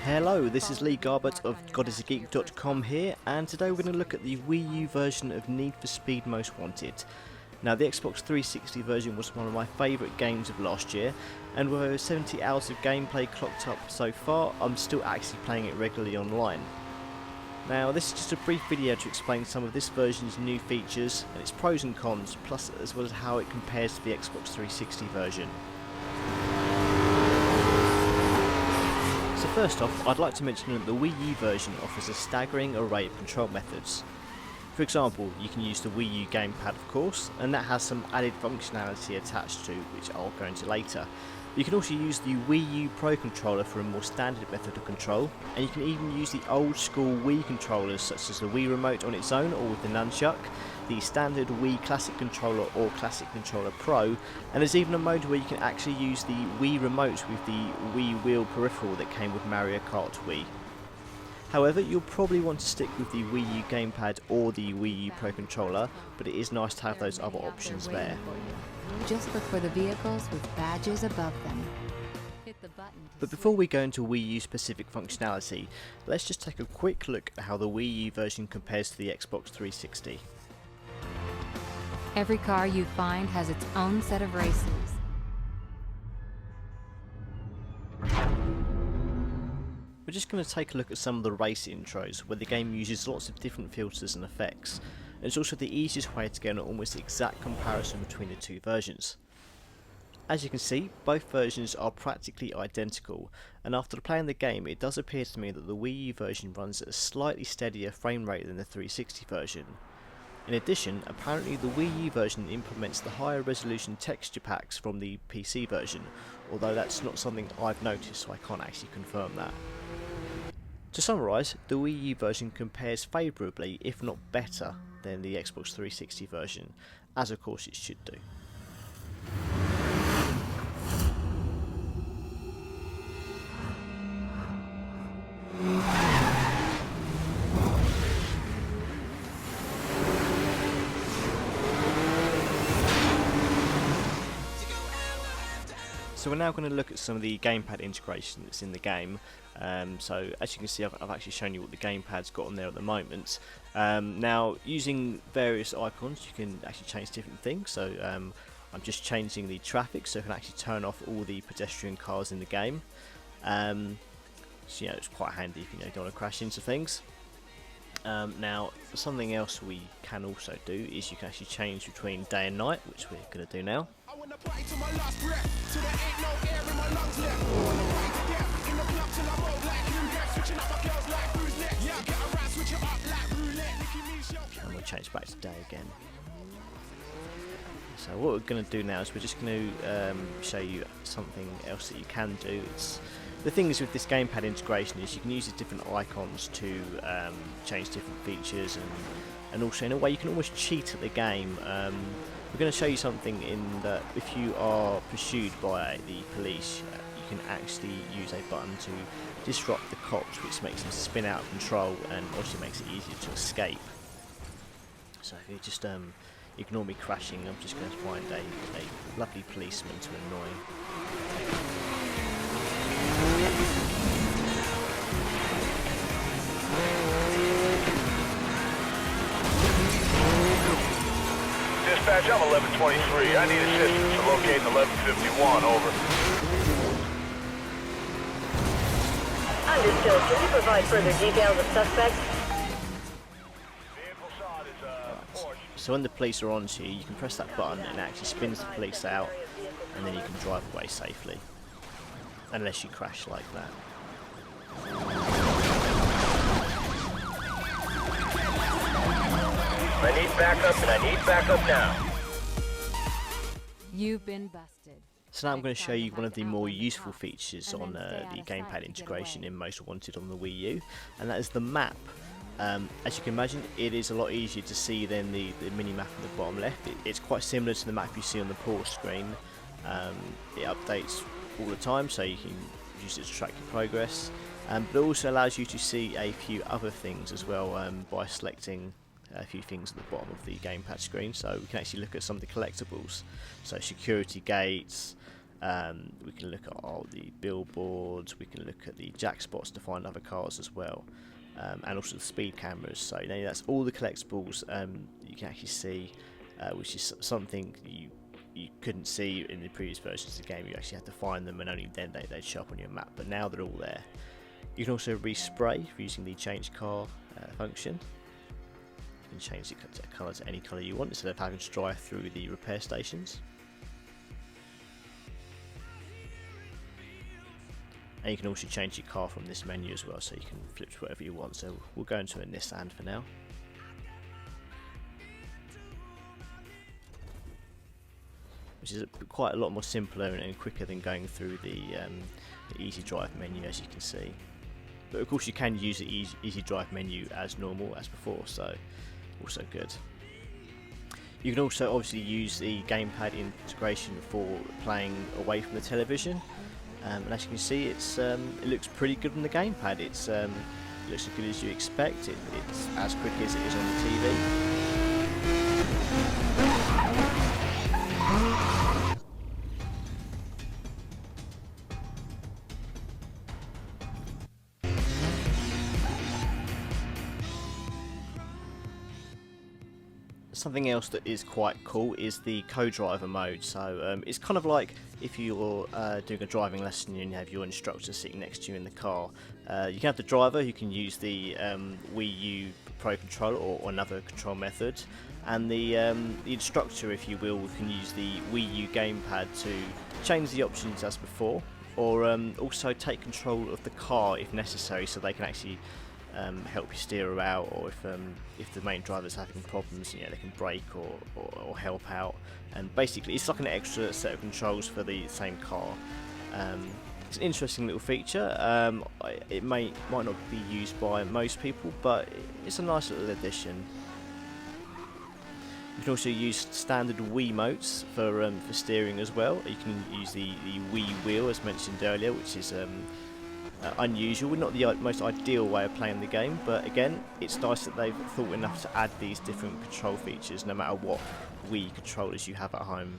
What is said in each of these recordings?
Hello, this is Lee Garbett of GodIsAGeek.com here, and today we're going to look at the Wii U version of Need for Speed Most Wanted. Now, the Xbox 360 version was one of my favourite games of last year, and with over 70 hours of gameplay clocked up so far, I'm still actually playing it regularly online. Now, this is just a brief video to explain some of this version's new features and its pros and cons, plus as well as how it compares to the Xbox 360 version. So first off, I'd like to mention that the Wii U version offers a staggering array of control methods. For example, you can use the Wii U Gamepad of course, and that has some added functionality attached to, which I'll go into later. You can also use the Wii U Pro controller for a more standard method of control, and you can even use the old school Wii controllers such as the Wii Remote on its own or with the Nunchuck, the standard Wii Classic Controller or Classic Controller Pro, and there's even a mode where you can actually use the Wii Remote with the Wii Wheel peripheral that came with Mario Kart Wii. However, you'll probably want to stick with the Wii U Gamepad or the Wii U Pro controller, but it is nice to have those other options there. Just look for the vehicles with badges above them. Hit the button. But before we go into Wii U specific functionality, let's just take a quick look at how the Wii U version compares to the Xbox 360. Every car you find has its own set of races. We're just going to take a look at some of the race intros, where the game uses lots of different filters and effects, and it's also the easiest way to get an almost exact comparison between the two versions. As you can see, both versions are practically identical, and after playing the game it does appear to me that the Wii U version runs at a slightly steadier frame rate than the 360 version. In addition, apparently the Wii U version implements the higher resolution texture packs from the PC version, although that's not something I've noticed, so I can't actually confirm that. To summarise, the Wii U version compares favourably, if not better, than the Xbox 360 version, as of course it should do. So we're now going to look at some of the gamepad integration that's in the game. So as you can see, I've actually shown you what the gamepad's got on there at the moment. Now, using various icons, you can actually change different things. So I'm just changing the traffic, so I can actually turn off all the pedestrian cars in the game. So it's quite handy if you don't want to crash into things. Now, something else we can also do is you can actually change between day and night, which we're going to do now. And we'll change back to day again. So what we're going to do now is we're just going to show you something else that you can do. The thing is with this gamepad integration is you can use the different icons to change different features, and also in a way you can almost cheat at the game. We're going to show you something in that if you are pursued by the police, you can actually use a button to disrupt the cops, which makes them spin out of control and also makes it easier to escape. So if you just ignore me crashing, I'm just going to find a lovely policeman to annoy. Dispatch, I'm 1123. I need assistance to locate 1151. Over. Understood. Can you provide further details of suspects? Vehicle side is Porsche. So when the police are on to you, you can press that button and it actually spins the police out, and then you can drive away safely. Unless you crash like that. I need backup, and I need backup now. You've been busted. So now I'm going to show you one of the more useful features on the gamepad integration in Most Wanted on the Wii U, and that is the map. As you can imagine, it is a lot easier to see than the mini-map in the bottom left. It's quite similar to the map you see on the pause screen. It updates all the time, so you can use it to track your progress, but it also allows you to see a few other things as well by selecting a few things at the bottom of the gamepad screen. So we can actually look at some of the collectibles, so security gates, We can look at all the billboards, we can look at the jack spots to find other cars as well, and also the speed cameras. So that's all the collectibles you can actually see, which is something you couldn't see in the previous versions of the game. You actually had to find them, and only then they'd show up on your map, but now they're all there. You can also respray using the change car function. You can change the colour to any colour you want instead of having to drive through the repair stations. And you can also change your car from this menu as well, so you can flip to whatever you want. So we'll go into a Nissan for now. Which is quite a lot more simpler and quicker than going through the easy drive menu, as you can see. But of course you can use the easy drive menu as normal as before, so also good. You can also obviously use the Gamepad Integration for playing away from the television. And as you can see, it looks pretty good on the gamepad. It looks as good as you expect. It's as quick as it is on the TV. Something else that is quite cool is the CoDriver mode. So it's kind of like if you're doing a driving lesson and you have your instructor sitting next to you in the car. You can have the driver who can use the Wii U Pro controller or another control method, and the instructor, if you will, can use the Wii U gamepad to change the options as before, or also take control of the car if necessary, so they can actually help you steer her out, or if the main driver's having problems, they can brake or help out. And basically it's like an extra set of controls for the same car. It's an interesting little feature. It might not be used by most people, but it's a nice little addition. You can also use standard Wiimotes for steering as well. You can use the Wii wheel, as mentioned earlier, which is unusual, not the most ideal way of playing the game, but again, it's nice that they've thought enough to add these different control features no matter what Wii controllers you have at home.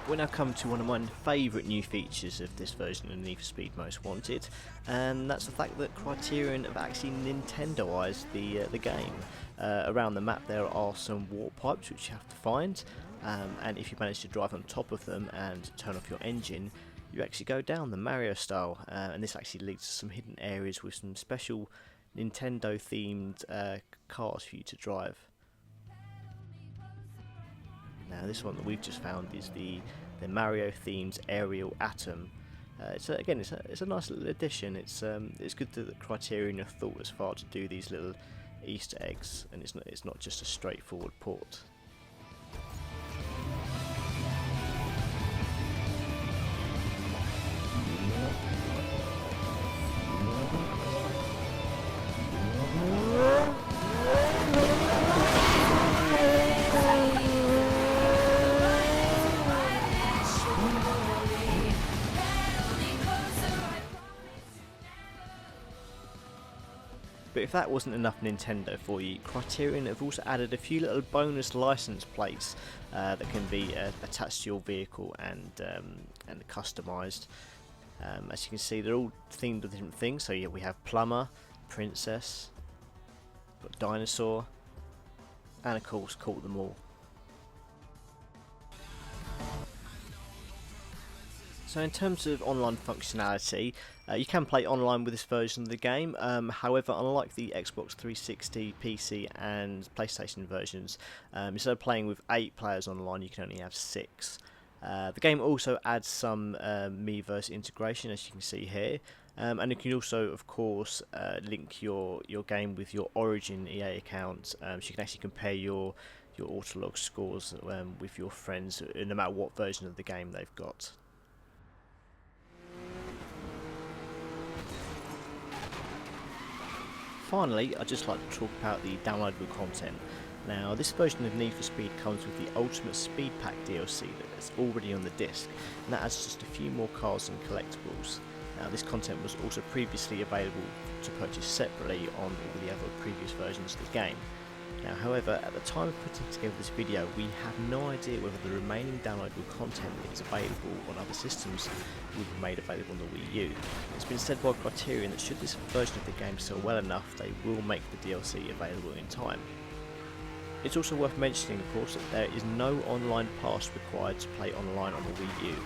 We now come to one of my favourite new features of this version of Need for Speed Most Wanted, and that's the fact that Criterion have actually Nintendoized the game. Around the map there are some warp pipes which you have to find, and if you manage to drive on top of them and turn off your engine, you actually go down the Mario style, and this actually leads to some hidden areas with some special Nintendo themed cars for you to drive. Now this one that we've just found is the Mario themed aerial Atom. It's a nice little addition. It's good that Criterion have thought as far to do these little Easter eggs, and it's not just a straightforward port. But if that wasn't enough Nintendo for you, Criterion have also added a few little bonus license plates that can be attached to your vehicle and customised. As you can see, they're all themed with different things. So yeah, we have Plumber, Princess, got Dinosaur, and of course Caught Them All. So in terms of online functionality, you can play online with this version of the game. However, unlike the Xbox 360, PC and PlayStation versions, instead of playing with 8 players online, you can only have 6. The game also adds some Miiverse integration, as you can see here, and you can also, of course, link your game with your Origin EA account, so you can actually compare your Autolog scores with your friends, no matter what version of the game they've got. Finally, I'd just like to talk about the downloadable content. Now, this version of Need for Speed comes with the Ultimate Speed Pack DLC that's already on the disc, and that adds just a few more cars and collectibles. Now, this content was also previously available to purchase separately on all the other previous versions of the game. Now, however, at the time of putting together this video, we have no idea whether the remaining downloadable content that is available on other systems will be made available on the Wii U. It's been said by Criterion that should this version of the game sell well enough, they will make the DLC available in time. It's also worth mentioning, of course, that there is no online pass required to play online on the Wii U.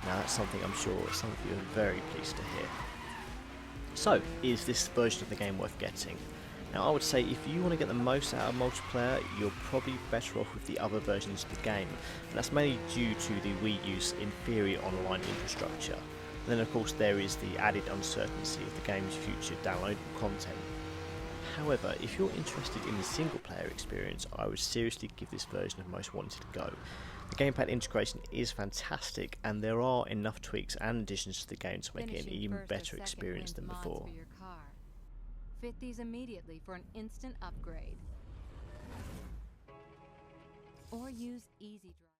Now, that's something I'm sure some of you are very pleased to hear. So, is this version of the game worth getting? Now, I would say if you want to get the most out of multiplayer, you're probably better off with the other versions of the game, and that's mainly due to the Wii U's inferior online infrastructure. And then of course there is the added uncertainty of the game's future downloadable content. However, if you're interested in the single player experience, I would seriously give this version of Most Wanted a go. The Gamepad integration is fantastic, and there are enough tweaks and additions to the game to make it an even better experience than before. Fit these immediately for an instant upgrade. Or use Easy Drive.